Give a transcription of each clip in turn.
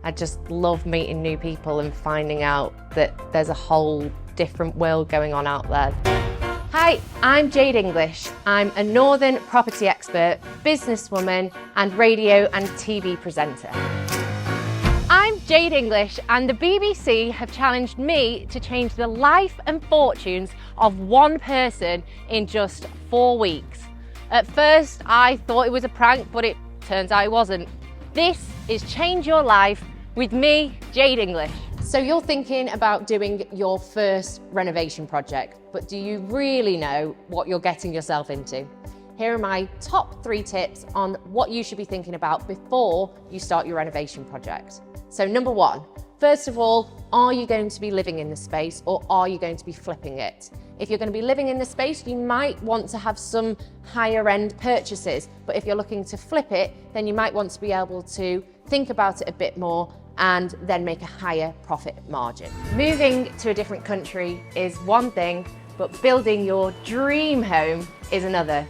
I just love meeting new people and finding out that there's a whole different world going on out there. Hi, I'm Jade English. I'm a Northern property expert, businesswoman, and radio and TV presenter. I'm Jade English, and the BBC have challenged me to change the life and fortunes of one person in just 4 weeks. At first, I thought it was a prank, but it turns out it wasn't. This is Change Your Life with me, Jade English. So you're thinking about doing your first renovation project, but do you really know what you're getting yourself into? Here are my top 3 tips on what you should be thinking about before you start your renovation project. So number 1, first of all, are you going to be living in the space or are you going to be flipping it? If you're going to be living in the space, you might want to have some higher end purchases, but if you're looking to flip it, then you might want to be able to think about it a bit more and then make a higher profit margin. Moving to a different country is one thing, but building your dream home is another.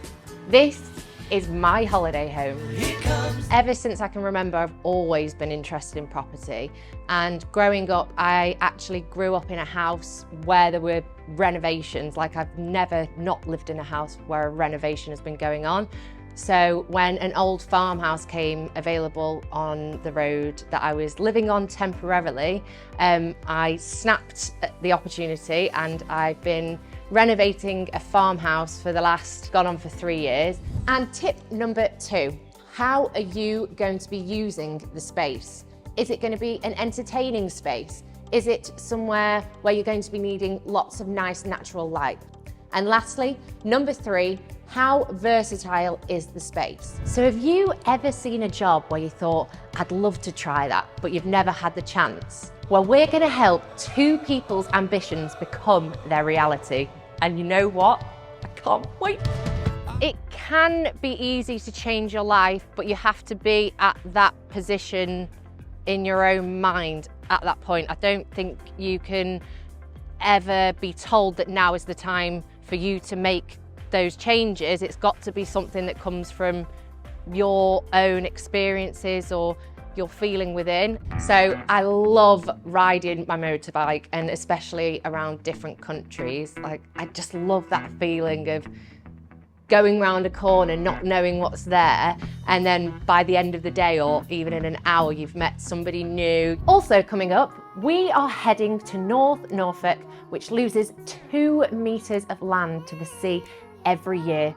This is my holiday home. Ever since I can remember, I've always been interested in property, and growing up, I actually grew up in a house where there were renovations. Like, I've never not lived in a house where a renovation has been going on. So when an old farmhouse came available on the road that I was living on temporarily, I snapped at the opportunity, and I've been renovating a farmhouse for the last, gone on for 3 years. And tip number 2, how are you going to be using the space? Is it going to be an entertaining space? Is it somewhere where you're going to be needing lots of nice natural light? And lastly, number 3, how versatile is the space? So have you ever seen a job where you thought, I'd love to try that, but you've never had the chance? Well, we're going to help 2 people's ambitions become their reality. And you know what? I can't wait. It can be easy to change your life, but you have to be at that position in your own mind at that point. I don't think you can ever be told that now is the time for you to make those changes. It's got to be something that comes from your own experiences or your feeling within. So I love riding my motorbike, and especially around different countries. Like, I just love that feeling of going round a corner, not knowing what's there, and then by the end of the day or even in an hour, you've met somebody new. Also coming up, we are heading to North Norfolk, which loses 2 metres of land to the sea every year,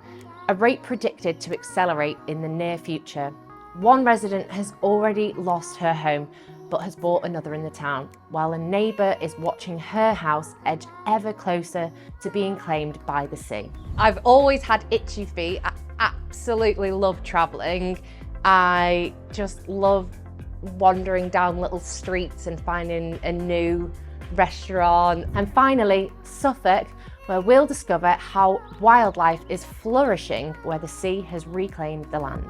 a rate predicted to accelerate in the near future. One resident has already lost her home, but has bought another in the town, while a neighbour is watching her house edge ever closer to being claimed by the sea. I've always had itchy feet. I absolutely love travelling. I just love wandering down little streets and finding a new restaurant. And finally, Suffolk, where we'll discover how wildlife is flourishing where the sea has reclaimed the land.